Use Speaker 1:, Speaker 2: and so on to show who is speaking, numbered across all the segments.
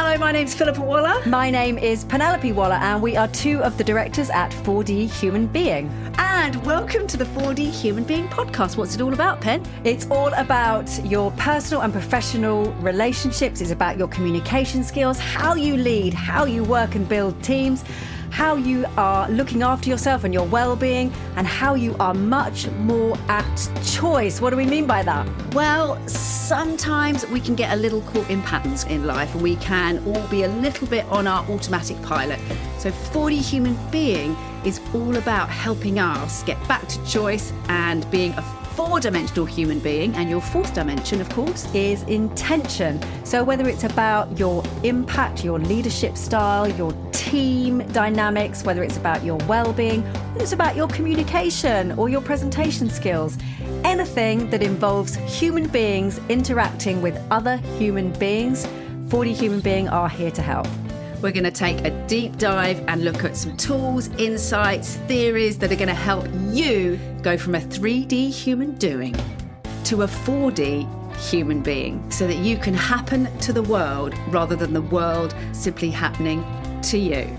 Speaker 1: Hello, my name's Philippa Waller.
Speaker 2: My name is Penelope Waller, and we are two of the directors at 4D Human Being.
Speaker 1: And welcome to the 4D Human Being podcast. What's it all about, Pen?
Speaker 2: It's all about your personal and professional relationships. It's about your communication skills, how you lead, how you work and build teams, how you are looking after yourself and your well-being, and how you are much more at choice. What do we mean by that?
Speaker 1: Well, sometimes we can get a little caught in patterns in life, and we can all be a little bit on our automatic pilot. So 4D Human Being is all about helping us get back to choice and being a four-dimensional human being. And your fourth dimension, of course,
Speaker 2: is intention. So whether it's about your impact, your leadership style, your team dynamics, whether it's about your well-being, whether it's about your communication or your presentation skills, anything that involves human beings interacting with other human beings, 4D Human Being are here to help.
Speaker 1: we're going to take a deep dive and look at some tools, insights, theories that are going to help you go from a 3D human doing to a 4D human being, so that you can happen to the world rather than the world simply happening to you.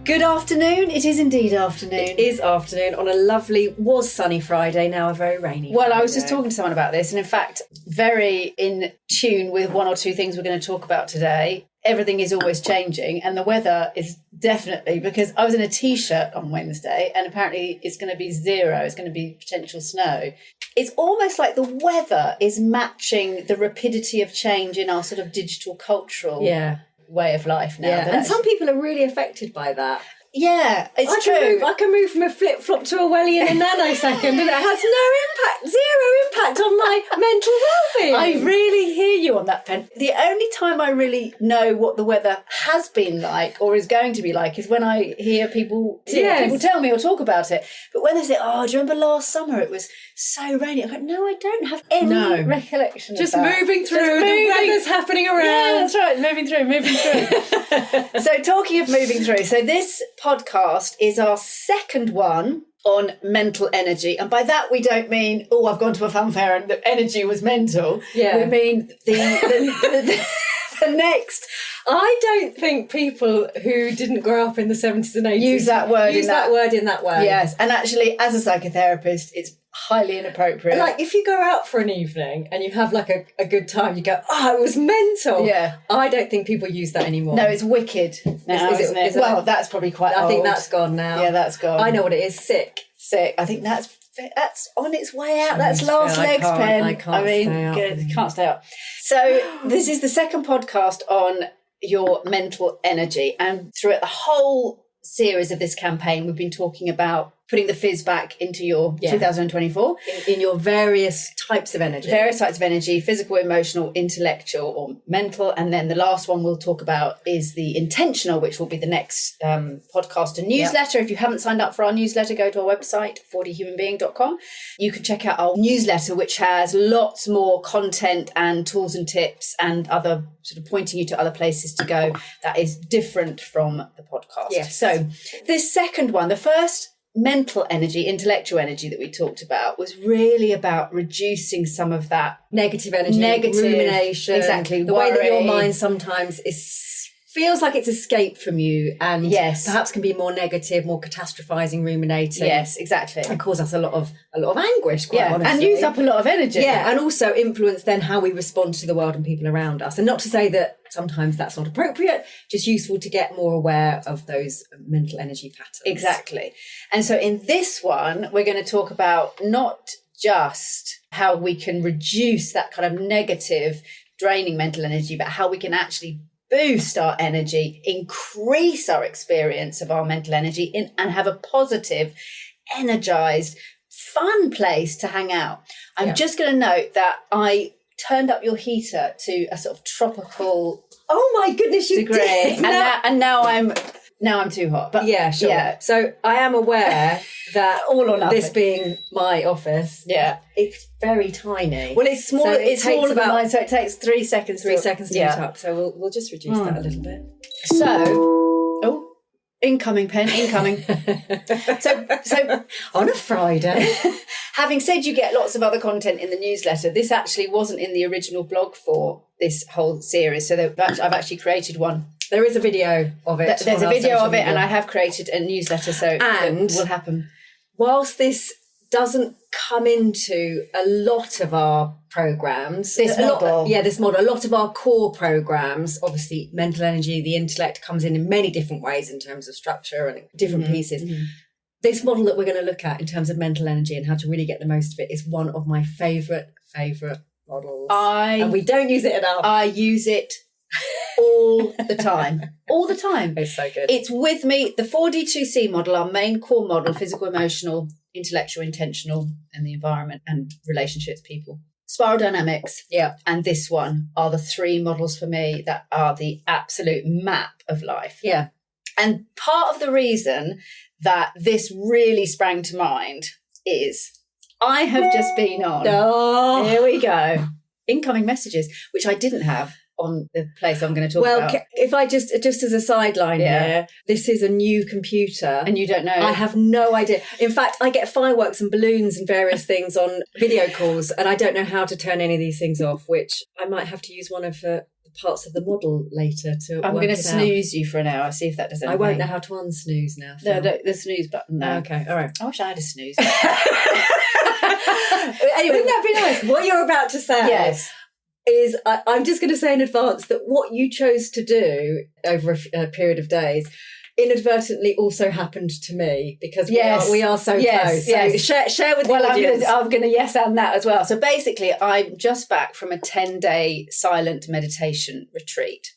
Speaker 1: Good afternoon. It is indeed afternoon.
Speaker 2: It is afternoon on a lovely, was sunny Friday, now a very rainy
Speaker 1: Well,
Speaker 2: Friday.
Speaker 1: I was just talking to someone about this, and in fact, very in tune with one or two things we're going to talk about today. Everything is always changing, and the weather is definitely, because I was in a T-shirt on Wednesday, and apparently it's going to be 0, it's going to be potential snow. It's almost like the weather is matching the rapidity of change in our sort of digital cultural way of life now.
Speaker 2: Yeah, and some people are really affected by that.
Speaker 1: Yeah, it's true.
Speaker 2: I can move from a flip-flop to a welly in a nanosecond, and it has no impact, zero impact on my mental well-being.
Speaker 1: I really hear you on that, Pen. The only time I really know what the weather has been like or is going to be like is when I hear people tell me or talk about it. But when they say, "Oh, do you remember last summer it was so rainy?" I'm like, no, I don't have any recollection
Speaker 2: Just
Speaker 1: of that.
Speaker 2: moving through, the weather's happening around.
Speaker 1: Yeah, that's right, moving through. So talking of moving through, so this podcast is our second one on mental energy, and by that we don't mean, oh, I've gone to a fun fair and the energy was mental. We mean the next.
Speaker 2: I don't think people who didn't grow up in the 70s and 80s
Speaker 1: use that word
Speaker 2: in that way.
Speaker 1: Yes, and actually as a psychotherapist it's highly inappropriate.
Speaker 2: Like if you go out for an evening and you have like a good time, you go, oh, it was mental.
Speaker 1: Yeah.
Speaker 2: I don't think people use that anymore.
Speaker 1: No, it's wicked now, isn't it? Well, that's probably quite old.
Speaker 2: I think that's gone now.
Speaker 1: Yeah, that's gone.
Speaker 2: I know what it is, sick.
Speaker 1: I think that's on its way out. That's last legs, Pen.
Speaker 2: I can't stay up.
Speaker 1: Good, can't stay up. So this is the second podcast on your mental energy, and throughout the whole series of this campaign we've been talking about putting the fizz back into your 2024
Speaker 2: in your various types of energy,
Speaker 1: physical, emotional, intellectual or mental. And then the last one we'll talk about is the intentional, which will be the next podcast and newsletter. If you haven't signed up for our newsletter, go to our website 4dhumanbeing.com. You can check out our newsletter, which has lots more content and tools and tips and other sort of pointing you to other places to go that is different from the podcast.
Speaker 2: Yes.
Speaker 1: So this second one, the first mental energy, intellectual energy that we talked about was really about reducing some of that
Speaker 2: negative energy, rumination,
Speaker 1: exactly,
Speaker 2: the way that your mind sometimes feels like it's escaped from you, and perhaps can be more negative, more catastrophizing, ruminating.
Speaker 1: Yes, exactly,
Speaker 2: and cause us a lot of anguish. Quite honestly,
Speaker 1: and use up a lot of energy.
Speaker 2: Yeah, and also influence then how we respond to the world and people around us. And not to say that sometimes that's not appropriate, just useful to get more aware of those mental energy patterns.
Speaker 1: Exactly. And so in this one, we're going to talk about not just how we can reduce that kind of negative, draining mental energy, but how we can actually boost our energy, increase our experience of our mental energy and have a positive, energized, fun place to hang out. I'm just going to note that I turned up your heater to a sort of tropical
Speaker 2: my goodness, you
Speaker 1: degree.
Speaker 2: did.
Speaker 1: And now I'm too hot. But
Speaker 2: yeah, sure. Yeah. So I am aware that
Speaker 1: all or nothing.
Speaker 2: This being my office, it's very tiny.
Speaker 1: Well, it's small.
Speaker 2: So
Speaker 1: it's smaller than mine, so it takes 3 seconds.
Speaker 2: 3 seconds to heat up. So we'll just reduce that a little bit.
Speaker 1: So, Incoming, Pen, incoming. So
Speaker 2: on a Friday.
Speaker 1: Having said you get lots of other content in the newsletter, this actually wasn't in the original blog for this whole series. So I've actually created one.
Speaker 2: There is a video of it.
Speaker 1: There's a video of it, and I have created a newsletter, so it will happen.
Speaker 2: Whilst this doesn't come into a lot of our programs,
Speaker 1: this model,
Speaker 2: a lot of our core programs, obviously mental energy, the intellect comes in many different ways in terms of structure and different pieces. Mm-hmm. This model that we're going to look at in terms of mental energy and how to really get the most of it is one of my favourite models. And we don't use it enough.
Speaker 1: I use it all the time. All the time.
Speaker 2: It's so good.
Speaker 1: It's with me. The 4D2C model, our main core model, physical, emotional, intellectual, intentional, and the environment and relationships, people. Spiral dynamics, and this one are the three models for me that are the absolute map of life.
Speaker 2: Yeah.
Speaker 1: And part of the reason that this really sprang to mind is I have just been on.
Speaker 2: Oh.
Speaker 1: Here we go. Incoming messages, which I didn't have on the place I'm going to talk about.
Speaker 2: Well, if I just as a sideline here, this is a new computer.
Speaker 1: And you don't know?
Speaker 2: I have no idea. In fact, I get fireworks and balloons and various things on video calls, and I don't know how to turn any of these things off, which I might have to use one of the parts of the model later to
Speaker 1: I'm going to snooze you for an hour, see if that does anything.
Speaker 2: I won't know how to unsnooze now.
Speaker 1: No, the snooze button. No.
Speaker 2: Okay, all right.
Speaker 1: I wish I had a snooze.
Speaker 2: Anyway, wouldn't that be nice? What you're about to say is I'm just going to say in advance that what you chose to do over a period of days inadvertently also happened to me, because we are so close. So share with the audience.
Speaker 1: I'm going to yes and that as well. So basically, I'm just back from a 10-day silent meditation retreat,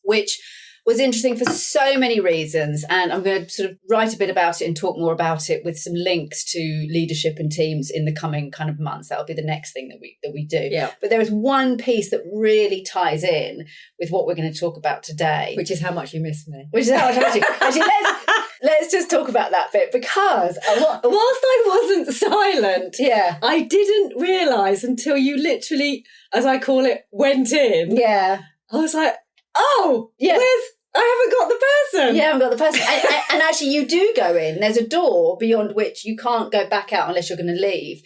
Speaker 1: which was interesting for so many reasons. And I'm going to sort of write a bit about it and talk more about it with some links to leadership and teams in the coming kind of months. That'll be the next thing that we do.
Speaker 2: Yeah.
Speaker 1: But there is one piece that really ties in with what we're going to talk about today.
Speaker 2: Which is how much you miss me.
Speaker 1: Which is how much I miss you. Actually, let's just talk about that bit, because
Speaker 2: whilst I wasn't silent,
Speaker 1: I
Speaker 2: didn't realise until you literally, as I call it, went in.
Speaker 1: Yeah.
Speaker 2: I was like, oh, I haven't got the person.
Speaker 1: Yeah, I haven't got the person. And actually, you do go in. There's a door beyond which you can't go back out unless you're going to leave.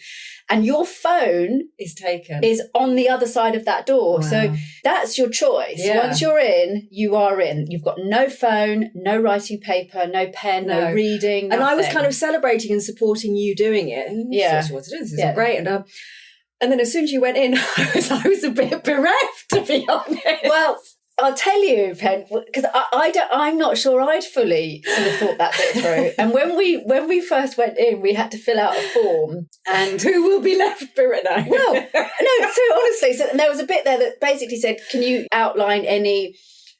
Speaker 1: And your phone is on the other side of that door.
Speaker 2: Wow.
Speaker 1: So that's your choice.
Speaker 2: Yeah.
Speaker 1: Once you're in, you are in. You've got no phone, no writing paper, no pen, no reading, nothing.
Speaker 2: And I was kind of celebrating and supporting you doing it. This is what to do. This is great. And then as soon as you went in, I was a bit bereft, to be honest.
Speaker 1: Well, I'll tell you, Pen, because I'm not sure I'd fully sort of thought that bit through. And when we first went in, we had to fill out a form. And
Speaker 2: who will be left bereft now?
Speaker 1: Well, no, so honestly, there was a bit there that basically said, can you outline any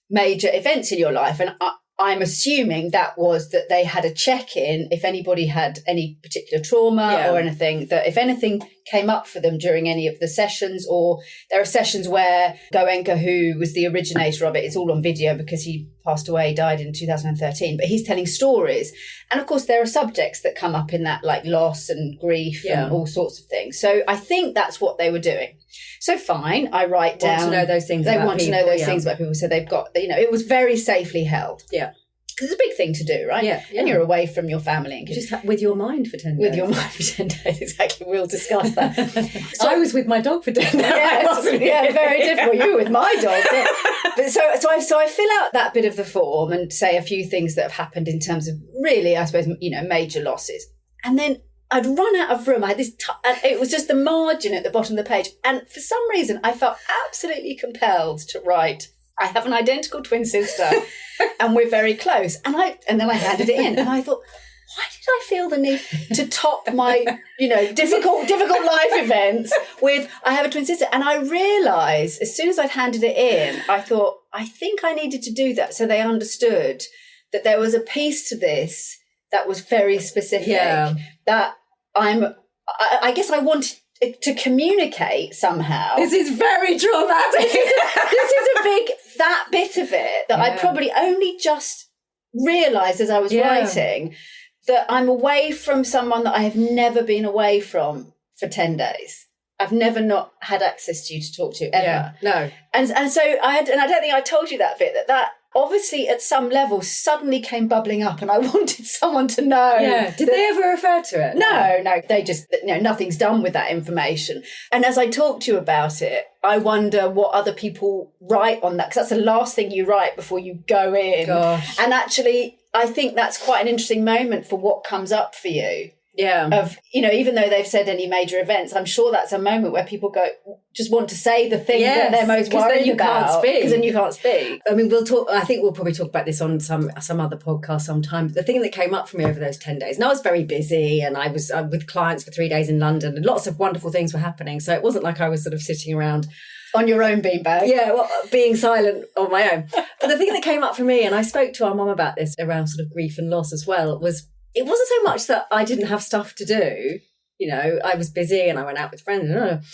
Speaker 1: major events in your life? And I'm assuming that was that they had a check-in if anybody had any particular trauma or anything, that if anything came up for them during any of the sessions, or there are sessions where Goenka, who was the originator of it, it's all on video because he passed away, died in 2013, but he's telling stories. And of course, there are subjects that come up in that, like loss and grief and all sorts of things. So I think that's what they were doing. So fine, I write down.
Speaker 2: Want to know those things
Speaker 1: they
Speaker 2: about
Speaker 1: want
Speaker 2: people,
Speaker 1: to know those things about people. So they've got, it was very safely held.
Speaker 2: Yeah.
Speaker 1: Because it's a big thing to do, right?
Speaker 2: Yeah.
Speaker 1: And you're away from your family. And
Speaker 2: just with your mind for 10 days.
Speaker 1: With your mind for 10 days, exactly. We'll discuss that.
Speaker 2: So I was with my dog for 10 days.
Speaker 1: Very different. You were with my dog. But so I fill out that bit of the form and say a few things that have happened in terms of really, I suppose, major losses. And then I'd run out of room. I had this, and it was just the margin at the bottom of the page. And for some reason, I felt absolutely compelled to write, I have an identical twin sister and we're very close. And then I handed it in and I thought, why did I feel the need to top my, difficult life events with, I have a twin sister? And I realised as soon as I'd handed it in, I thought, I think I needed to do that so they understood that there was a piece to this that was very specific, that I guess I wanted to communicate somehow.
Speaker 2: This is very traumatic.
Speaker 1: This is a big, that bit of it that I probably only just realised as I was writing, that I'm away from someone that I have never been away from for 10 days. I've never not had access to you to talk to, ever.
Speaker 2: Yeah, no.
Speaker 1: And so I don't think I told you that bit, that obviously at some level suddenly came bubbling up, and I wanted someone to know.
Speaker 2: Yeah. Did they ever refer to it?
Speaker 1: No, they just, nothing's done with that information. And as I talk to you about it, I wonder what other people write on that, because that's the last thing you write before you go in.
Speaker 2: Gosh.
Speaker 1: And actually, I think that's quite an interesting moment for what comes up for you.
Speaker 2: Yeah.
Speaker 1: Of, even though they've said any major events, I'm sure that's a moment where people just want to say the thing that they're most worried about. Because then you can't speak.
Speaker 2: I mean, I think we'll probably talk about this on some other podcast sometime. But the thing that came up for me over those 10 days, and I was very busy, and I was with clients for 3 days in London, and lots of wonderful things were happening. So it wasn't like I was sort of sitting around
Speaker 1: on your own beanbag.
Speaker 2: Yeah, well, being silent on my own. But the thing that came up for me, and I spoke to our mum about this around sort of grief and loss as well, was it wasn't so much that I didn't have stuff to do. I was busy and I went out with friends.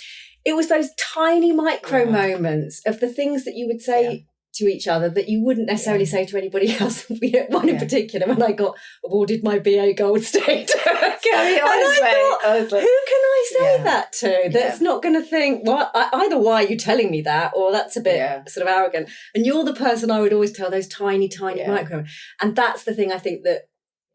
Speaker 2: It was those tiny micro moments of the things that you would say to each other that you wouldn't necessarily say to anybody else. One in particular, when I got awarded my BA Gold State.
Speaker 1: I
Speaker 2: thought, who can I say that to that's not going to think, either why are you telling me that, or that's a bit sort of arrogant. And you're the person I would always tell those tiny micro. And that's the thing I think that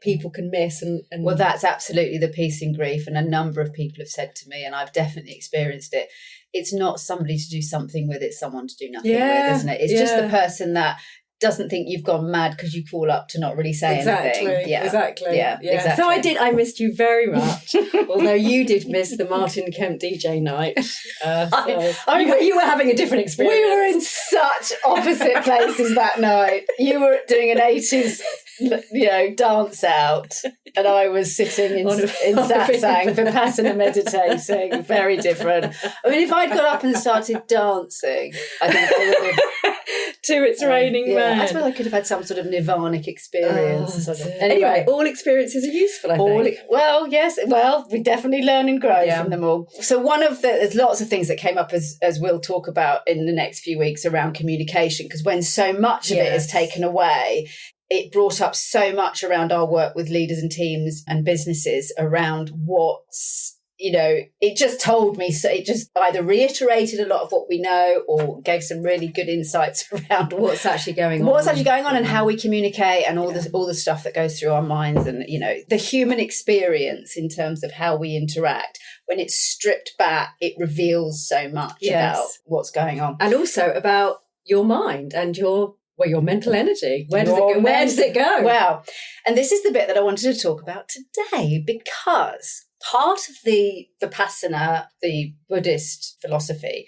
Speaker 2: people can miss. And
Speaker 1: well, that's absolutely the piece in grief. And a number of people have said to me, and I've definitely experienced it, it's not somebody to do something with, it's someone to do nothing with, isn't it? It's just the person that doesn't think you've gone mad because you call up to not really say anything.
Speaker 2: Exactly.
Speaker 1: Yeah, exactly.
Speaker 2: So I missed you very much, although you did miss the Martin Kemp DJ night. You were having a different experience.
Speaker 1: We were in such opposite places that night. You were doing an 80s dance out, and I was sitting in satsang, vipassana meditating. Very different. I mean, if I'd got up and started dancing, I think I would have
Speaker 2: to It's Raining Men.
Speaker 1: I suppose I could have had some sort of nirvanic experience.
Speaker 2: Anyway, all experiences are useful, I think.
Speaker 1: We definitely learn and grow from them all. So there's lots of things that came up as we'll talk about in the next few weeks around communication, because when so much of it is taken away, it brought up so much around our work with leaders and teams and businesses around it just told me, so it just either reiterated a lot of what we know or gave some really good insights around
Speaker 2: what's actually going on
Speaker 1: and how we communicate and all the stuff that goes through our minds, and the human experience in terms of how we interact. When it's stripped back, it reveals so much about what's going on,
Speaker 2: and also about your mind and your mental energy. Where does it go?
Speaker 1: Well, and this is the bit that I wanted to talk about today, because part of the Vipassana, the Buddhist philosophy,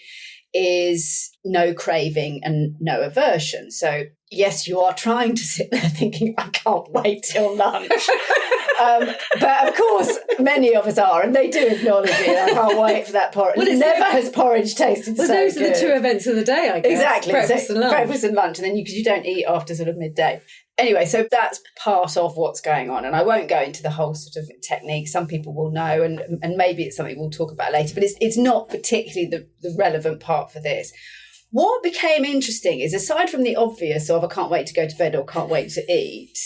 Speaker 1: is no craving and no aversion. So, yes, you are trying to sit there thinking, I can't wait till lunch. But of course, many of us are, and they do acknowledge it. I can't wait for that porridge. Well, never has porridge tasted so good.
Speaker 2: Those are the two events of the day, I guess.
Speaker 1: Exactly.
Speaker 2: Breakfast and lunch.
Speaker 1: Breakfast and lunch, and then because you don't eat after sort of midday. Anyway, so that's part of what's going on. And I won't go into the whole sort of technique. Some people will know, and maybe it's something we'll talk about later, but it's not particularly the relevant part for this. What became interesting is, aside from the obvious of I can't wait to go to bed or can't wait to eat,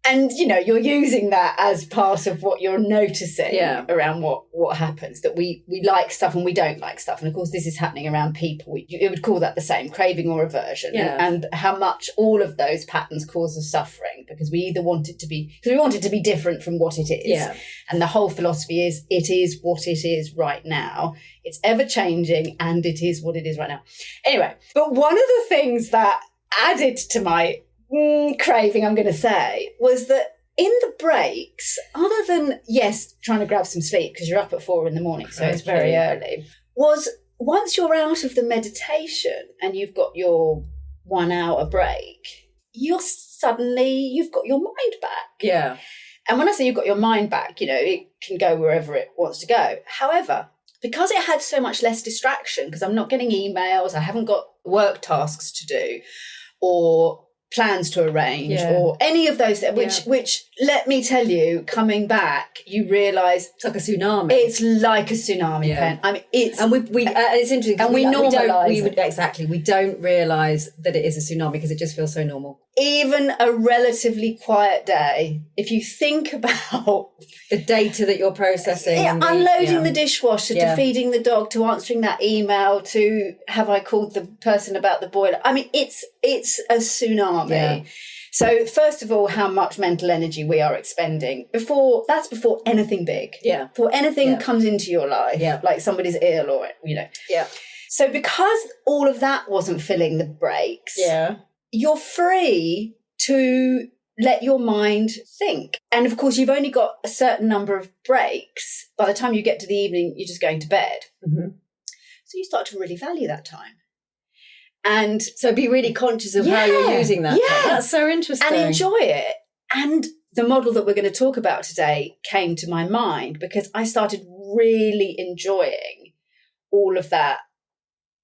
Speaker 1: and, you're using that as part of what you're noticing around what happens, that we like stuff and we don't like stuff. And of course, this is happening around people. You would call that the same, craving or aversion. Yeah. And how much all of those patterns cause us suffering, because we either want it to be different from what it is. Yeah. And the whole philosophy is, it is what it is right now. It's ever changing, and it is what it is right now. Anyway, but one of the things that added to my craving, I'm going to say, was that in the breaks, other than, trying to grab some sleep because you're up at 4 a.m, so it's very early, was once you're out of the meditation and you've got your 1 hour break, you've got your mind back.
Speaker 2: Yeah.
Speaker 1: And when I say you've got your mind back, it can go wherever it wants to go. However, because it had so much less distraction, because I'm not getting emails, I haven't got work tasks to do, or plans to arrange, or any of those, which let me tell you, coming back, you realise
Speaker 2: it's like a tsunami.
Speaker 1: It's like a tsunami, Pen. I mean, it's interesting,
Speaker 2: and we normalise it. We don't realise that it is a tsunami because it just feels so normal.
Speaker 1: even a relatively quiet day, if you think about
Speaker 3: the data that you're processing,
Speaker 1: unloading the dishwasher, to feeding the dog, to answering that email, to have I called the person about the boiler? I mean, it's a tsunami.
Speaker 3: Yeah.
Speaker 1: So first of all, how much mental energy we are expending before anything big.
Speaker 3: Yeah.
Speaker 1: Before anything comes into your life, like somebody's ill or,
Speaker 3: Yeah.
Speaker 1: So because all of that wasn't filling the breaks, you're free to let your mind think. And of course, you've only got a certain number of breaks. By the time you get to the evening, you're just going to bed.
Speaker 3: Mm-hmm.
Speaker 1: So you start to really value that time. And
Speaker 3: so be really conscious of how you're using that.
Speaker 1: Yeah.
Speaker 3: That's so interesting.
Speaker 1: And enjoy it. And the model that we're going to talk about today came to my mind because I started really enjoying all of that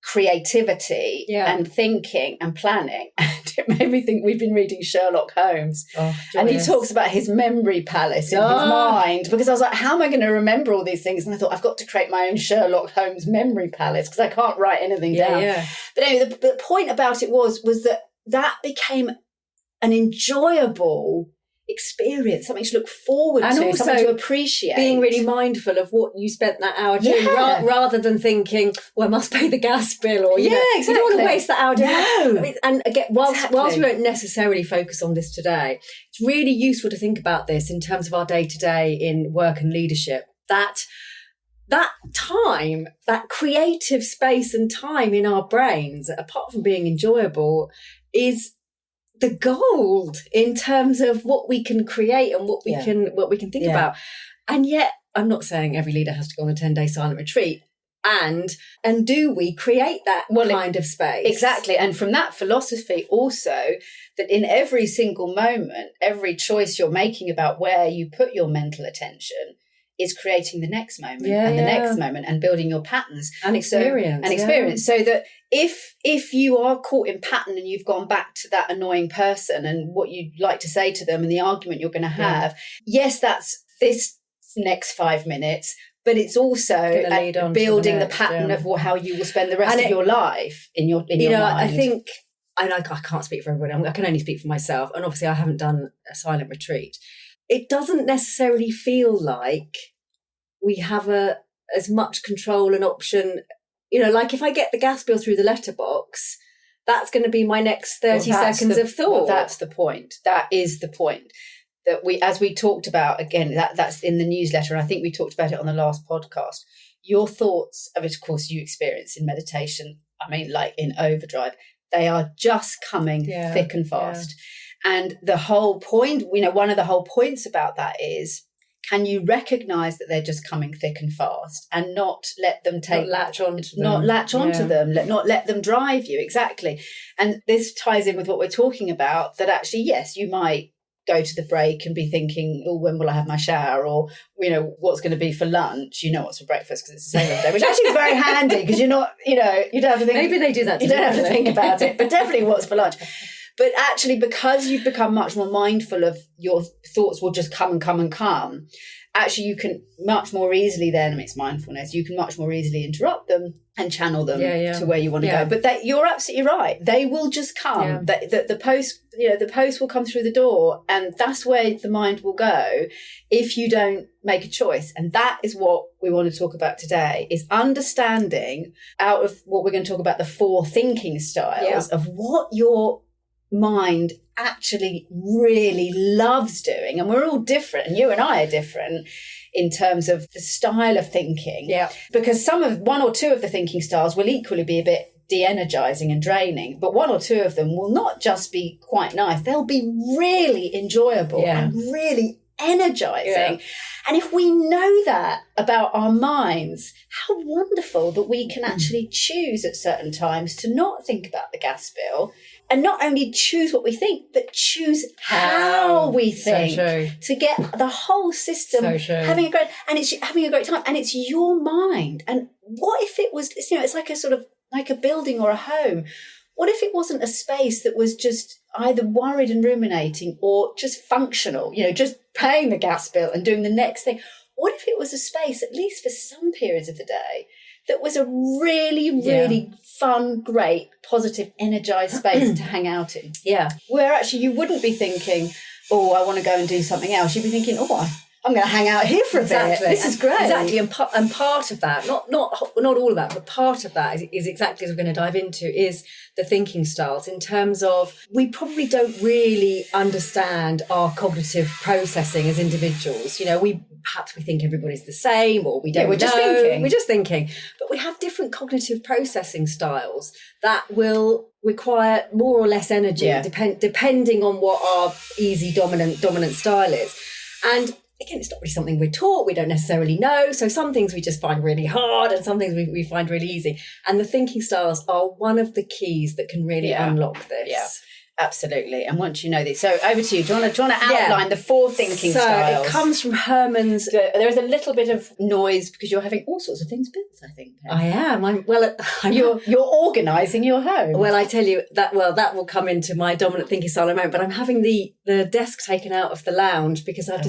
Speaker 1: creativity and thinking and planning. And it made me think, we've been reading Sherlock Holmes, and he talks about his memory palace in his mind, because I was like, how am I going to remember all these things? And I thought, I've got to create my own Sherlock Holmes memory palace because I can't write anything down. But anyway, the point about it was that became an enjoyable experience, something to look forward to,
Speaker 3: also
Speaker 1: something to appreciate.
Speaker 3: Being really mindful of what you spent that hour doing, rather than thinking, well, I must pay the gas bill, or
Speaker 1: exactly.
Speaker 3: You don't want to waste that hour doing
Speaker 1: No.
Speaker 3: that. And again, whilst we won't necessarily focus on this today, it's really useful to think about this in terms of our day-to-day in work and leadership. That time, that creative space and time in our brains, apart from being enjoyable, is the gold in terms of what we can create and what we can think about. And yet, I'm not saying every leader has to go on a 10-day silent retreat. And do we create that kind of space?
Speaker 1: Exactly. And from that philosophy also, that in every single moment, every choice you're making about where you put your mental attention is creating the next moment and the next moment, and building your patterns
Speaker 3: and experience.
Speaker 1: So that if you are caught in pattern and you've gone back to that annoying person and what you'd like to say to them and the argument you're going to have, yes, that's this next 5 minutes, but it's also building the pattern of how you will spend the rest of your life in your mind.
Speaker 3: I think, and I can't speak for everybody, I can only speak for myself, and obviously I haven't done a silent retreat. It doesn't necessarily feel like we have as much control and option. Like if I get the gas bill through the letterbox, that's going to be my next 30 seconds of thought.
Speaker 1: Well, that's the point. That is the point. That as we talked about, again, that's in the newsletter, and I think we talked about it on the last podcast, your thoughts, of course, you experience in meditation, I mean, like in overdrive, they are just coming thick and fast. And the whole point, one of the whole points about that is, can you recognize that they're just coming thick and fast and not let them
Speaker 3: latch onto
Speaker 1: them, not let them drive you? Exactly. And this ties in with what we're talking about, that actually, yes, you might go to the break and be thinking, oh, when will I have my shower? Or, what's going to be for lunch? What's for breakfast because it's the same every day, which actually is very handy because you're not, you don't have to think.
Speaker 3: Maybe they do that.
Speaker 1: You don't have to think about it, but definitely what's for lunch. But actually, because you've become much more mindful of your thoughts will just come and come and come, actually you can much more easily then, it's mindfulness, you can much more easily interrupt them and channel them to where you want to go. But you're absolutely right. They will just come. The post will come through the door, and that's where the mind will go if you don't make a choice. And that is what we want to talk about today, is understanding, out of what we're going to talk about, the 4 thinking styles of what your mind actually really loves doing. And we're all different, and you and I are different in terms of the style of thinking, because one or two of the thinking styles will equally be a bit de-energizing and draining, but one or two of them will not just be quite nice, they'll be really enjoyable and really energizing. And if we know that about our minds, how wonderful that we can actually choose at certain times to not think about the gas bill, and not only choose what we think, but choose how we think, to get the whole system having a great time. And it's your mind. And what if it was, it's like a sort of like a building or a home. What if it wasn't a space that was just either worried and ruminating or just functional, just paying the gas bill and doing the next thing? What if it was a space, at least for some periods of the day, that was a really fun, great, positive, energized space to hang out in.
Speaker 3: Yeah.
Speaker 1: Where actually you wouldn't be thinking, oh, I want to go and do something else. You'd be thinking, oh, I'm going to hang out here for a bit. This is great.
Speaker 3: Exactly. And part of that, not all of that, but part of that is exactly as we're going to dive into, is the thinking styles, in terms of we probably don't really understand our cognitive processing as individuals. You know, we think everybody's the same, or we don't know. We're just thinking. But we have different cognitive processing styles that will require more or less energy, depending on what our easy dominant style is. And again, it's not really something we're taught. We don't necessarily know. So some things we just find really hard, and some things we find really easy. And the thinking styles are one of the keys that can really unlock this.
Speaker 1: Yeah, absolutely. And once you know this, so over to you. Do you want to outline the 4 thinking styles?
Speaker 3: It comes from Herman's.
Speaker 1: There is a little bit of noise because you're having all sorts of things built, I think.
Speaker 3: I am.
Speaker 1: You're organising your home.
Speaker 3: Well, I tell you that will come into my dominant thinking style in a moment. But I'm having the desk taken out of the lounge because I've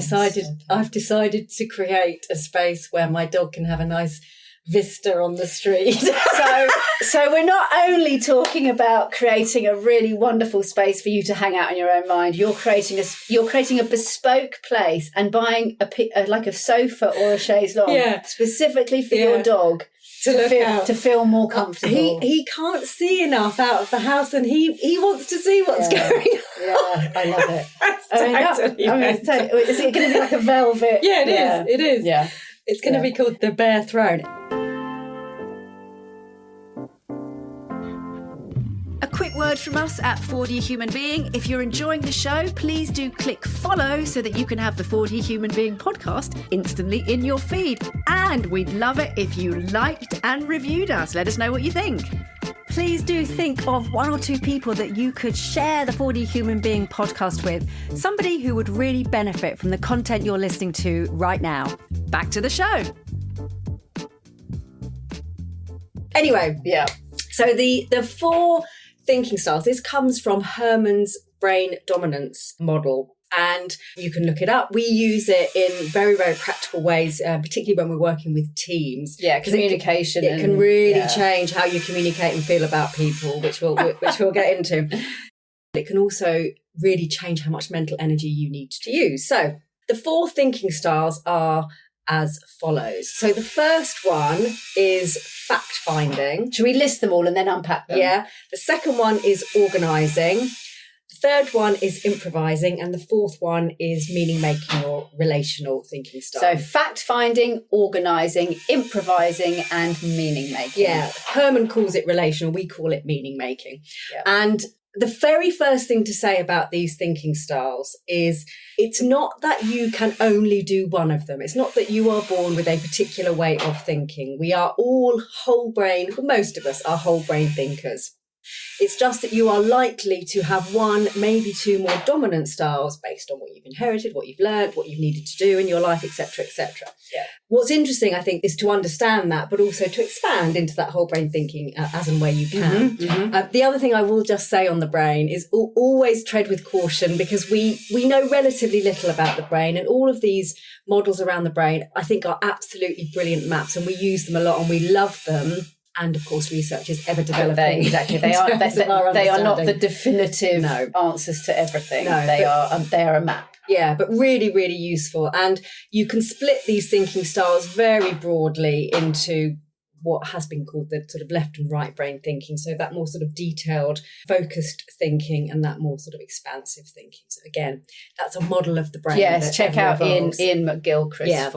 Speaker 3: decided to create a space where my dog can have a nice vista on the street.
Speaker 1: So we're not only talking about creating a really wonderful space for you to hang out in your own mind. You're creating a bespoke place and buying a sofa or a chaise longue specifically for your dog to feel more comfortable.
Speaker 3: He can't see enough out of the house, and he wants to see what's going on.
Speaker 1: Yeah, I love it. Is it going to be like a velvet?
Speaker 3: Yeah, it is.
Speaker 1: Yeah.
Speaker 3: It's going to be called the Bare Throne.
Speaker 2: A quick word from us at 4D Human Being. If you're enjoying the show, please do click follow so that you can have the 4D Human Being podcast instantly in your feed. And we'd love it if you liked and reviewed us. Let us know what you think. Please do think of 1 or 2 people that you could share the 4D Human Being podcast with. Somebody who would really benefit from the content you're listening to right now. Back to the show.
Speaker 3: Anyway, so the 4 thinking styles, this comes from Herman's brain dominance model. And you can look it up. We use it in very, very practical ways, particularly when we're working with teams.
Speaker 1: Yeah, communication.
Speaker 3: It can really change how you communicate and feel about people, which we'll get into. It can also really change how much mental energy you need to use. So the 4 thinking styles are as follows. So the first one is fact-finding.
Speaker 1: Should we list them all and then unpack them?
Speaker 3: Yeah. The second one is organising. The third one is improvising, and the 4th one is meaning-making or relational thinking style.
Speaker 1: So fact-finding, organising, improvising, and meaning-making.
Speaker 3: Yeah, Herman calls it relational, we call it meaning-making.
Speaker 1: Yeah.
Speaker 3: And the very first thing to say about these thinking styles is it's not that you can only do one of them. It's not that you are born with a particular way of thinking. We are all whole brain, well, most of us are whole brain thinkers. It's just that you are likely to have 1, maybe 2 more dominant styles based on what you've inherited, what you've learned, what you've needed to do in your life, etc., etc.
Speaker 1: Yeah.
Speaker 3: What's interesting, I think, is to understand that, but also to expand into that whole brain thinking as and where you can. The other thing I will just say on the brain is always tread with caution, because we know relatively little about the brain, and all of these models around the brain, I think, are absolutely brilliant maps, and we use them a lot and we love them. And of course, research is ever developing.
Speaker 1: Exactly, they are not the definitive answers to everything. No, they are a map.
Speaker 3: Yeah, but really, really useful. And you can split these thinking styles very broadly into what has been called the sort of left and right brain thinking. So that more sort of detailed, focused thinking, and that more sort of expansive thinking. So again, that's a model of the brain.
Speaker 1: Yes, check out Ian McGilchrist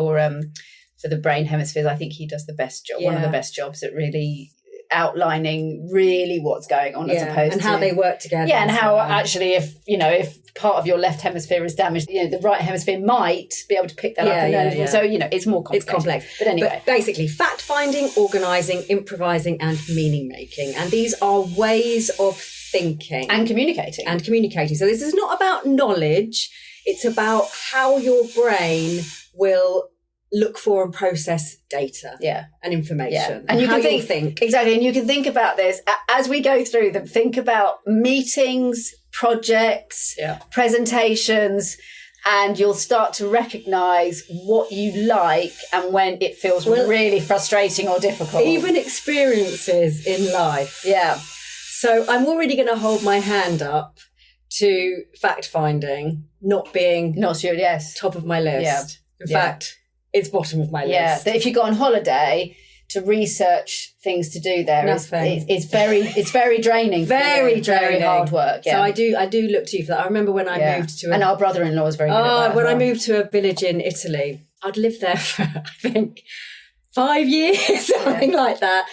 Speaker 1: for the brain hemispheres. I think he does the best job, one of the best jobs at really outlining really what's going on, as opposed
Speaker 3: and how they work together.
Speaker 1: Yeah, and how actually if part of your left hemisphere is damaged, the right hemisphere might be able to pick that up. So it's more complicated.
Speaker 3: It's complex.
Speaker 1: But anyway,
Speaker 3: but basically, fact finding, organising, improvising, and meaning making, and these are ways of thinking
Speaker 1: and communicating.
Speaker 3: So this is not about knowledge; it's about how your brain will look for and process data and information. And you can think.
Speaker 1: Exactly. And you can think about this as we go through them. Think about meetings, projects, presentations, and you'll start to recognize what you like and when it feels really frustrating or difficult.
Speaker 3: Even experiences in life.
Speaker 1: Yeah.
Speaker 3: So I'm already going to hold my hand up to fact finding not being top of my list.
Speaker 1: Yeah.
Speaker 3: In fact, it's bottom of my list.
Speaker 1: Yeah, that if you go on holiday to research things to do there, it's very draining. Very hard work. Yeah.
Speaker 3: So I do look to you for that. I remember when I moved to
Speaker 1: and our brother-in-law was very good at that.
Speaker 3: When I moved to a village in Italy, I'd lived there for I think 5 years, something like that.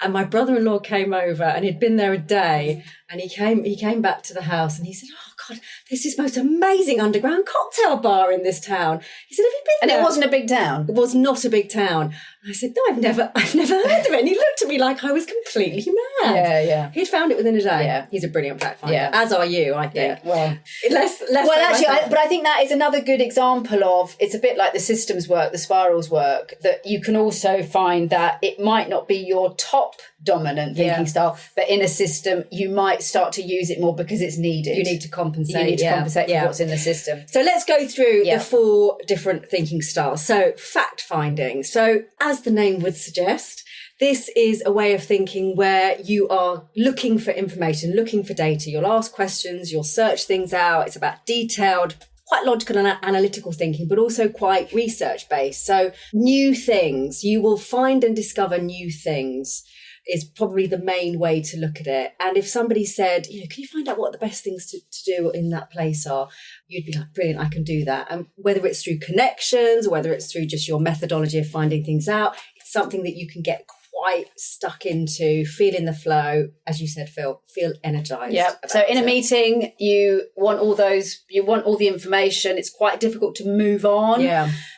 Speaker 3: And my brother-in-law came over and he'd been there a day, and he came back to the house and he said, "Oh God, there's this most amazing underground cocktail bar in this town." He said, "Have you been there?"
Speaker 1: And it wasn't a big town.
Speaker 3: It was not a big town. And I said, "No, I've never heard of it." And he looked at me like I was completely mad.
Speaker 1: Yeah.
Speaker 3: He'd found it within a day.
Speaker 1: Yeah.
Speaker 3: He's a brilliant fact finder.
Speaker 1: Yeah.
Speaker 3: As are you, I think.
Speaker 1: Yeah. Well,
Speaker 3: But
Speaker 1: I think that is another good example of, it's a bit like the systems work, the spirals work, that you can also find that it might not be your top dominant thinking style, but in a system you might start to use it more because it's needed.
Speaker 3: You need to compensate.
Speaker 1: You need to compensate for what's in the system.
Speaker 3: So let's go through the 4 different thinking styles. So fact finding. So as the name would suggest, this is a way of thinking where you are looking for information, looking for data. You'll ask questions, you'll search things out. It's about detailed, quite logical and analytical thinking, but also quite research-based. So new things, you will find and discover new things is probably the main way to look at it. And if somebody said, can you find out what the best things to do in that place are? You'd be like, brilliant, I can do that. And whether it's through connections, whether it's through just your methodology of finding things out, it's something that you can get quite stuck into, feel in the flow, as you said, Phil, feel energized.
Speaker 1: Yeah. So in a meeting, you want all the information. It's quite difficult to move on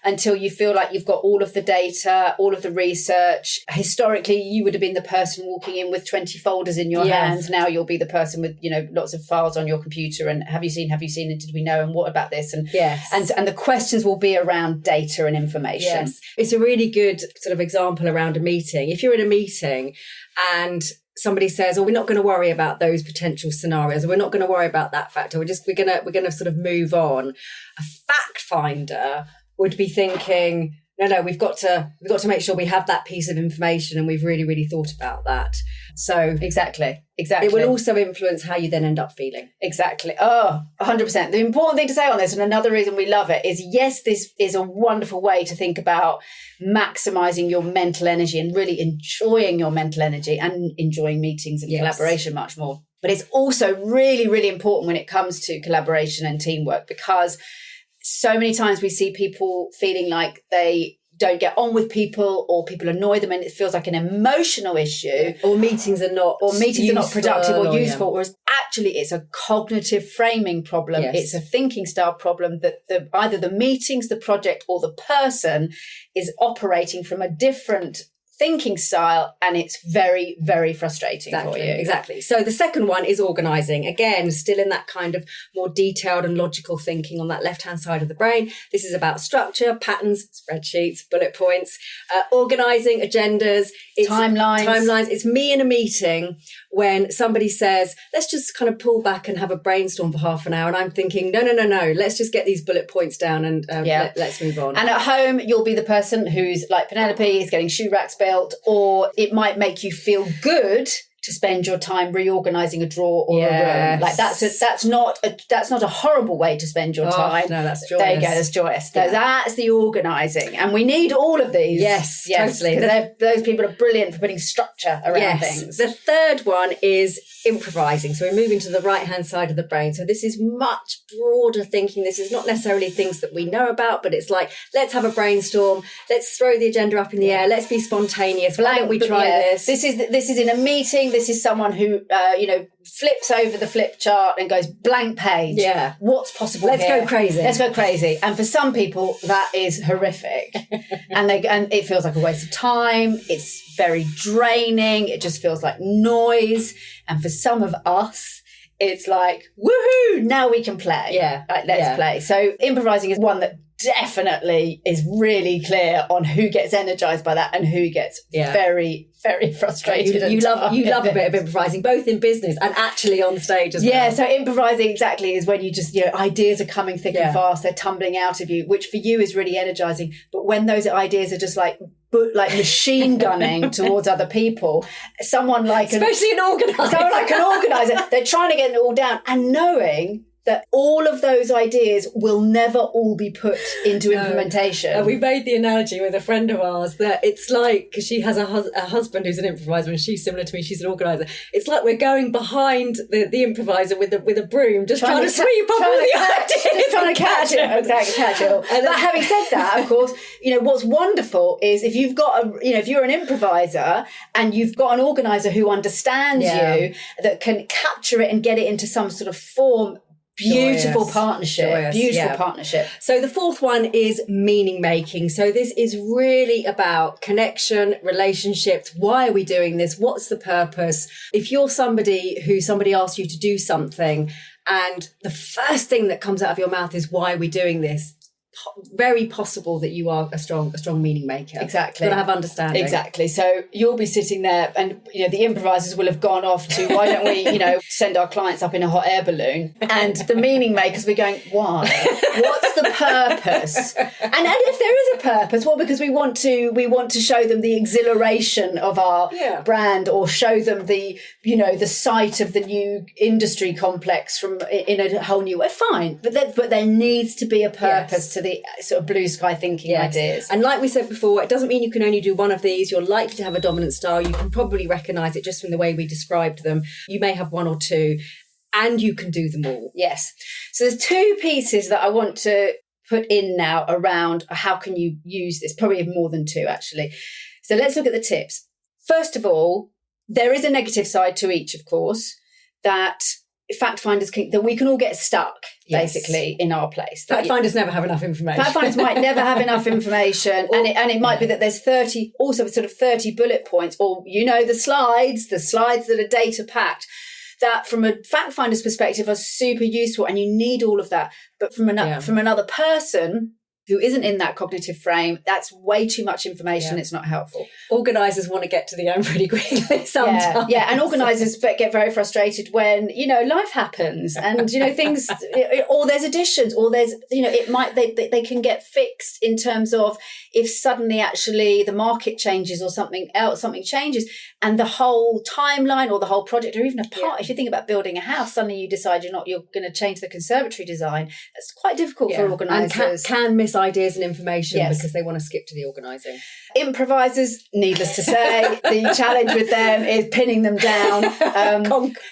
Speaker 1: until you feel like you've got all of the data, all of the research. Historically, you would have been the person walking in with 20 folders in your hands. Now you'll be the person with, lots of files on your computer and have you seen, and did we know, and what about this? And and the questions will be around data and information.
Speaker 3: Yes. It's a really good sort of example around a meeting. If you're in a meeting and somebody says, "Oh, we're not going to worry about those potential scenarios, or we're not going to worry about that factor. We're going to sort of move on." A fact finder would be thinking, "No, we've got to make sure we have that piece of information, and we've really, really thought about that." So
Speaker 1: exactly.
Speaker 3: It will also influence how you then end up feeling.
Speaker 1: Exactly. Oh, 100%. The important thing to say on this, and another reason we love it, is yes, this is a wonderful way to think about maximizing your mental energy and really enjoying your mental energy and enjoying meetings and collaboration much more. But it's also really, really important when it comes to collaboration and teamwork, because so many times we see people feeling like they don't get on with people, or people annoy them, and it feels like an emotional issue,
Speaker 3: or meetings are not
Speaker 1: productive or useful. Whereas actually, it's a cognitive framing problem. Yes. It's a thinking style problem that either the meetings, the project, or the person is operating from a different thinking style, and it's very, very frustrating for you.
Speaker 3: Exactly. So the second one is organising. Again, still in that kind of more detailed and logical thinking on that left-hand side of the brain. This is about structure, patterns, spreadsheets, bullet points, organising, agendas, timelines. It's me in a meeting when somebody says, "Let's just kind of pull back and have a brainstorm for half an hour." And I'm thinking, no. Let's just get these bullet points down and let's move on.
Speaker 1: And at home, you'll be the person who's like Penelope, is getting shoe racks built, or it might make you feel good to spend your time reorganizing a drawer or a room. Like that's not a horrible way to spend your time.
Speaker 3: No, that's joyous.
Speaker 1: There you go, that's joyous. So that's the organising. And we need all of these.
Speaker 3: Yes, totally.
Speaker 1: Those people are brilliant for putting structure around things.
Speaker 3: The third one is improvising. So we're moving to the right-hand side of the brain. So this is much broader thinking. This is not necessarily things that we know about, but it's like, let's have a brainstorm. Let's throw the agenda up in the air. Let's be spontaneous. Why don't we try this?
Speaker 1: This is in a meeting. This is someone who, flips over the flip chart and goes blank page.
Speaker 3: Yeah.
Speaker 1: What's possible
Speaker 3: Let's
Speaker 1: here?
Speaker 3: go crazy.
Speaker 1: Let's go crazy. And for some people, that is horrific. and it feels like a waste of time. It's very draining. It just feels like noise. And for some of us, it's like, woohoo, now we can play.
Speaker 3: Yeah.
Speaker 1: Let's play. So improvising is one that definitely is really clear on who gets energized by that and who gets very, very frustrated.
Speaker 3: You love a bit of improvising, both in business and actually on stage as well.
Speaker 1: Yeah, so improvising exactly is when you just, ideas are coming thick and fast, they're tumbling out of you, which for you is really energizing. But when those ideas are just like machine gunning towards other people,
Speaker 3: especially an organizer,
Speaker 1: they're trying to get it all down and knowing that all of those ideas will never all be put into implementation.
Speaker 3: And we made the analogy with a friend of ours that it's like, because she has a husband who's an improviser and she's similar to me, she's an organizer. It's like we're going behind the improviser with a broom, just trying to sweep up all the ideas.
Speaker 1: Trying to catch it all. But having said that, of course, what's wonderful is if you've got if you're an improviser and you've got an organizer who understands you, that can capture it and get it into some sort of form. Beautiful partnership.
Speaker 3: So the fourth one is meaning making. So this is really about connection, relationships. Why are we doing this? What's the purpose? If you're somebody asks you to do something and the first thing that comes out of your mouth is why are we doing this? Very possible that you are a strong meaning maker.
Speaker 1: Exactly.
Speaker 3: Got to have understanding.
Speaker 1: Exactly. So you'll be sitting there and, the improvisers will have gone off to, why don't we, send our clients up in a hot air balloon? And the meaning makers will be going, why? What's the purpose? And if there is a purpose, well, because we want to show them the exhilaration of our brand, or show them the sight of the new industry complex in a whole new way. Fine. But there needs to be a purpose to the sort of blue sky thinking ideas.
Speaker 3: And like we said before, it doesn't mean you can only do one of these. You're likely to have a dominant style. You can probably recognise it just from the way we described them. You may have one or two, and you can do them all.
Speaker 1: Yes. So there's two pieces that I want to put in now around how can you use this, probably more than two actually. So let's look at the tips. First of all, there is a negative side to each, of course, that fact finders that we can all get stuck basically in our place.
Speaker 3: Fact finders never have enough information.
Speaker 1: Fact finders might never have enough information, and it might be that there's 30 bullet points, or the slides that are data packed, that from a fact finder's perspective are super useful, and you need all of that. But from another person who isn't in that cognitive frame, that's way too much information. It's not helpful.
Speaker 3: Organisers want to get to the end pretty quickly sometimes.
Speaker 1: Yeah, and organisers get very frustrated when, life happens and, things, or there's additions, or there's, they can get fixed in terms of if suddenly actually the market changes or something changes and the whole timeline or the whole project or even a part, if you think about building a house, suddenly you decide you're going to change the conservatory design. That's quite difficult for organisers.
Speaker 3: And can miss ideas and information because they want to skip to the organising.
Speaker 1: Improvisers, needless to say, the challenge with them is pinning them down,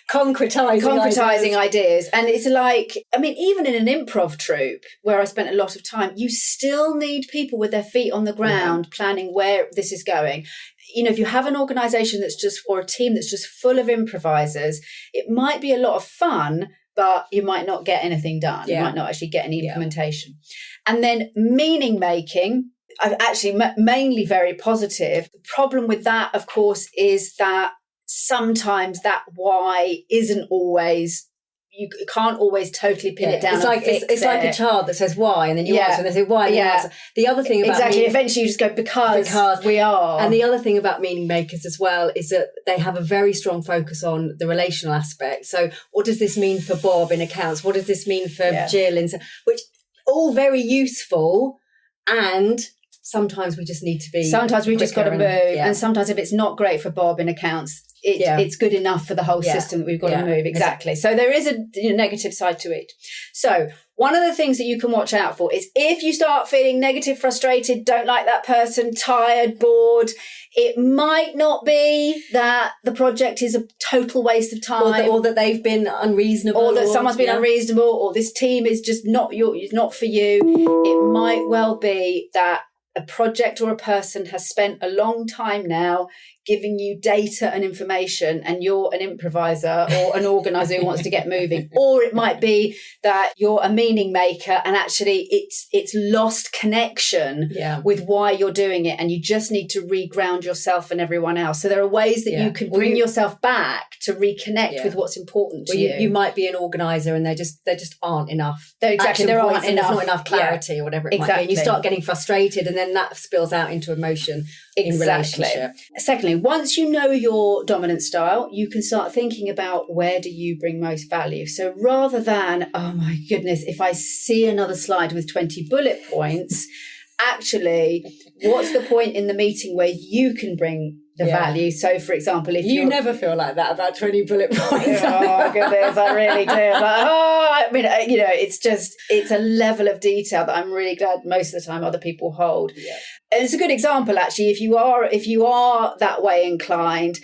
Speaker 1: concretising ideas. And it's like, even in an improv troupe where I spent a lot of time, you still need people with their feet on the ground planning where this is going. If you have an organisation or a team that's just full of improvisers, it might be a lot of fun, but you might not get anything done. You might not actually get any implementation. And then meaning making, actually mainly very positive. The problem with that, of course, is that sometimes that why isn't always, you can't always totally pin it down.
Speaker 3: It's like a child that says why, and then you answer and they say why, and then you answer. The other thing about
Speaker 1: eventually you just go because we are.
Speaker 3: And the other thing about meaning makers as well is that they have a very strong focus on the relational aspect. So what does this mean for Bob in accounts? What does this mean for Jill? Which all very useful, and sometimes we just need to be.
Speaker 1: Sometimes we just got to move, and sometimes if it's not great for Bob in accounts, it's good enough for the whole system that we've got to move. Exactly. So there is a negative side to it. So one of the things that you can watch out for is if you start feeling negative, frustrated, don't like that person, tired, bored, it might not be that the project is a total waste of time,
Speaker 3: or that they've been unreasonable,
Speaker 1: or that someone's been unreasonable, or this team is just not for you. It might well be that a project or a person has spent a long time now giving you data and information, and you're an improviser or an organizer who wants to get moving. Or it might be that you're a meaning maker and actually it's lost connection with why you're doing it, and you just need to reground yourself and everyone else. So there are ways that you can bring yourself back to reconnect with what's important to you.
Speaker 3: You might be an organizer and there just aren't enough.
Speaker 1: There aren't enough.
Speaker 3: There's not enough clarity or whatever it might be. And you start getting frustrated, and then that spills out into emotion in relationship.
Speaker 1: Secondly, once you know your dominant style, you can start thinking about where do you bring most value. So rather than, oh my goodness, if I see another slide with 20 bullet points, actually, what's the point in the meeting where you can bring the value? So, for example, if
Speaker 3: you never feel like that about 20 bullet points.
Speaker 1: Oh goodness, I really do. I mean, it's a level of detail that I'm really glad most of the time other people hold. Yeah. And it's a good example, actually. If you are that way inclined,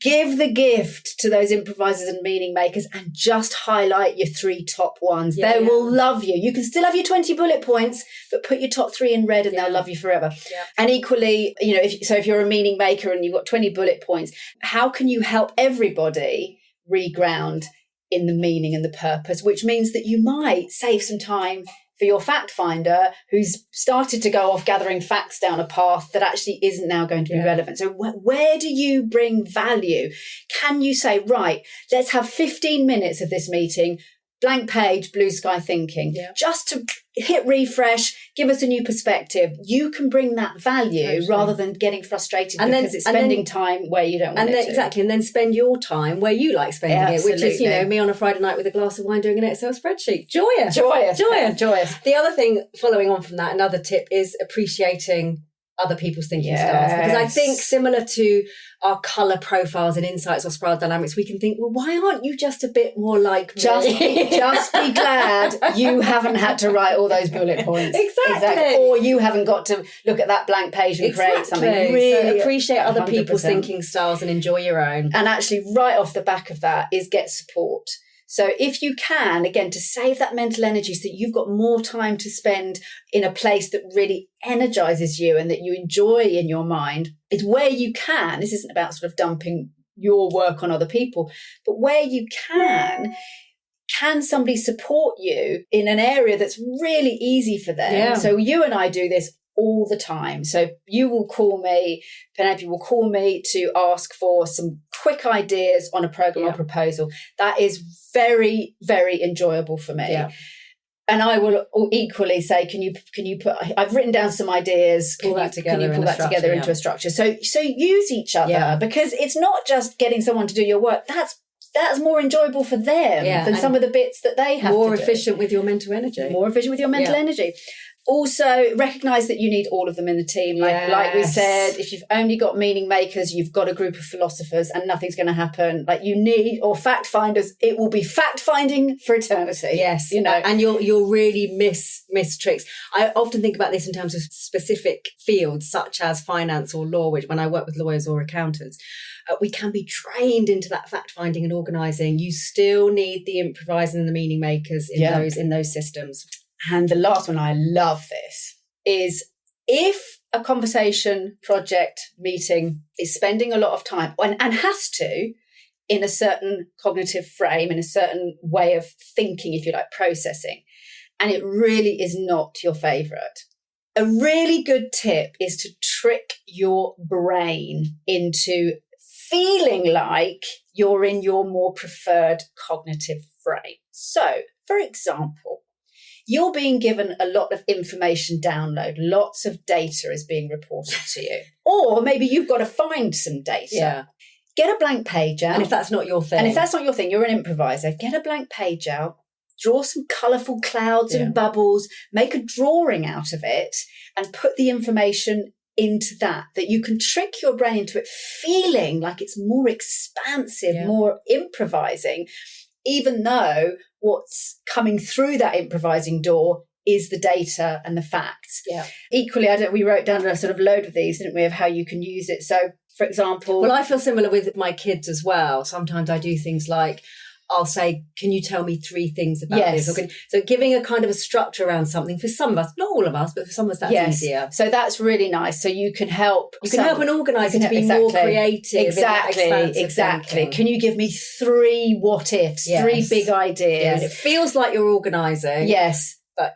Speaker 1: give the gift to those improvisers and meaning makers and just highlight your 3 top ones. They will love you. You can still have your 20 bullet points, but put your top 3 in red and they'll love you forever. Yeah. And equally, if you're a meaning maker and you've got 20 bullet points, how can you help everybody reground in the meaning and the purpose, which means that you might save some time for your fact finder who's started to go off gathering facts down a path that actually isn't now going to be relevant. So where do you bring value? Can you say, right, let's have 15 minutes of this meeting, blank page, blue sky thinking, just to hit refresh, give us a new perspective. You can bring that value rather than getting frustrated because it's spending time where you don't want it to.
Speaker 3: Exactly, and then spend your time where you like spending it, which is, me on a Friday night with a glass of wine doing an Excel spreadsheet. Joyous. The other thing following on from that, another tip is appreciating other people's thinking styles, because I think similar to our colour profiles and insights or spiral dynamics, we can think, well, why aren't you just a bit more like me?
Speaker 1: Just be glad you haven't had to write all those bullet points.
Speaker 3: Exactly.
Speaker 1: Or you haven't got to look at that blank page and create something.
Speaker 3: Really appreciate other people's thinking styles and enjoy your own.
Speaker 1: And actually, right off the back of that is get support. So if you can, again, to save that mental energy so that you've got more time to spend in a place that really energizes you and that you enjoy in your mind, it's where you can. This isn't about sort of dumping your work on other people, but where you can somebody support you in an area that's really easy for them? Yeah. So you and I do this all the time. So you will call me, Penelope will call me to ask for some quick ideas on a program or proposal. That is very, very enjoyable for me. Yeah. And I will equally say, can you put, I've written down some ideas. Can you pull that together into a structure? So use each other, because it's not just getting someone to do your work. That's more enjoyable for them than some of the bits that they have to do.
Speaker 3: More efficient with your mental energy.
Speaker 1: Also, recognise that you need all of them in the team. Like we said, if you've only got meaning makers, you've got a group of philosophers and nothing's going to happen. Like you need, or fact finders, it will be fact finding for eternity.
Speaker 3: Yes, and you'll really miss tricks. I often think about this in terms of specific fields such as finance or law, which when I work with lawyers or accountants, we can be trained into that fact finding and organising. You still need the improvisers and the meaning makers in those systems.
Speaker 1: And the last one, I love this, is if a conversation, project, meeting is spending a lot of time and has to in a certain cognitive frame, in a certain way of thinking, if you like, processing, and it really is not your favourite, a really good tip is to trick your brain into feeling like you're in your more preferred cognitive frame. So, for example, you're being given a lot of information download. Lots of data is being reported to you. Or maybe you've got to find some data. Yeah. Get a blank page out.
Speaker 3: And if that's not your thing.
Speaker 1: You're an improviser. Get a blank page out. Draw some colourful clouds and bubbles. Make a drawing out of it and put the information into that you can trick your brain into it feeling like it's more expansive, more improvising, even though what's coming through that improvising door is the data and the facts. Yeah. Equally, we wrote down a sort of load of these, didn't we, of how you can use it. So, for example...
Speaker 3: Well, I feel similar with my kids as well. Sometimes I do things like, I'll say, can you tell me 3 things about this? So giving a kind of a structure around something for some of us, not all of us, but for some of us that's easier.
Speaker 1: So that's really nice. So you can help.
Speaker 3: You can help an organiser to be more creative.
Speaker 1: Exactly. Can you give me 3 what ifs, 3 big ideas?
Speaker 3: Yeah, and it feels like you're organising.
Speaker 1: Yes.
Speaker 3: But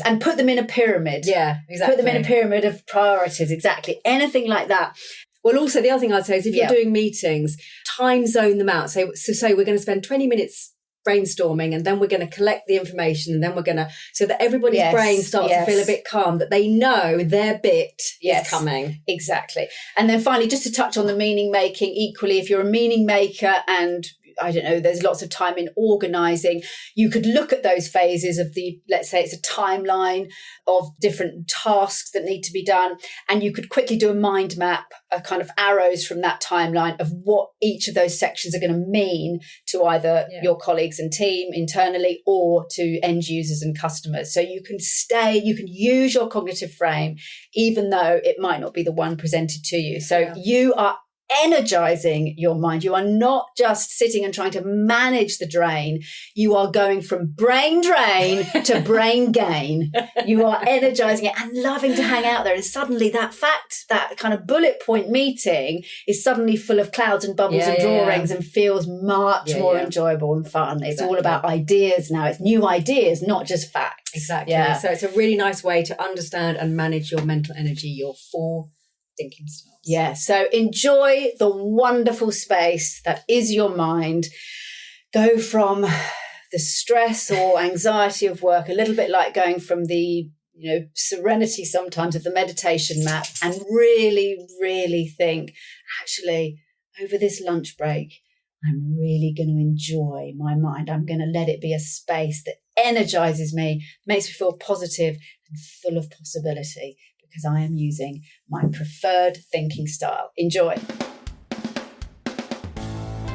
Speaker 1: and put them in a pyramid.
Speaker 3: Yeah, exactly.
Speaker 1: Put them in a pyramid of priorities. Exactly. Anything like that.
Speaker 3: Well, also, the other thing I'd say is if you're doing meetings, time zone them out. So say we're going to spend 20 minutes brainstorming, and then we're going to collect the information, and then we're going to, so that everybody's brain starts to feel a bit calm, that they know their bit is coming.
Speaker 1: Exactly. And then finally, just to touch on the meaning making, equally, if you're a meaning maker and I don't know, there's lots of time in organising, you could look at those phases of let's say it's a timeline of different tasks that need to be done. And you could quickly do a mind map, a kind of arrows from that timeline of what each of those sections are going to mean to either your colleagues and team internally or to end users and customers. So you can use your cognitive frame, even though it might not be the one presented to you. So you are energizing your mind. You are not just sitting and trying to manage the drain. You are going from brain drain to brain gain. You are energizing it and loving to hang out there. And suddenly that kind of bullet point meeting is suddenly full of clouds and bubbles and drawings and feels much more enjoyable and fun. It's all about ideas now. It's new ideas, not just facts.
Speaker 3: Exactly. Yeah. So it's a really nice way to understand and manage your mental energy, your 4 thinking styles.
Speaker 1: Yeah, so enjoy the wonderful space that is your mind. Go from the stress or anxiety of work, a little bit like going from the serenity sometimes of the meditation mat, and really, really think, actually, over this lunch break, I'm really going to enjoy my mind. I'm going to let it be a space that energizes me, makes me feel positive and full of possibility, because I am using my preferred thinking style. Enjoy.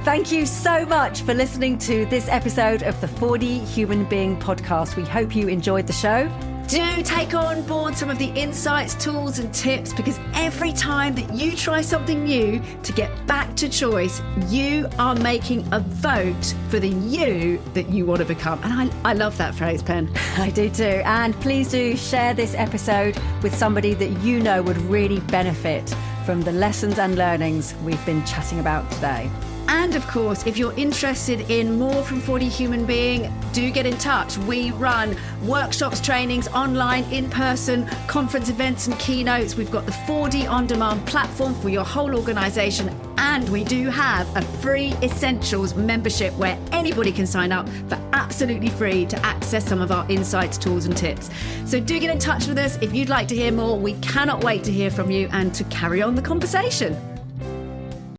Speaker 2: Thank you so much for listening to this episode of the 4D Human Being podcast. We hope you enjoyed the show. Do take on board some of the insights, tools and tips, because every time that you try something new to get back to choice, you are making a vote for the you that you want to become. And I love that phrase, Pen. I do too. And please do share this episode with somebody that you know would really benefit from the lessons and learnings we've been chatting about today. And of course, if you're interested in more from 4D Human Being, do get in touch. We run workshops, trainings, online, in person, conference events and keynotes. We've got the 4D OnDemand platform for your whole organisation. And we do have a free Essentials membership where anybody can sign up for absolutely free to access some of our insights, tools and tips. So do get in touch with us if you'd like to hear more. We cannot wait to hear from you and to carry on the conversation.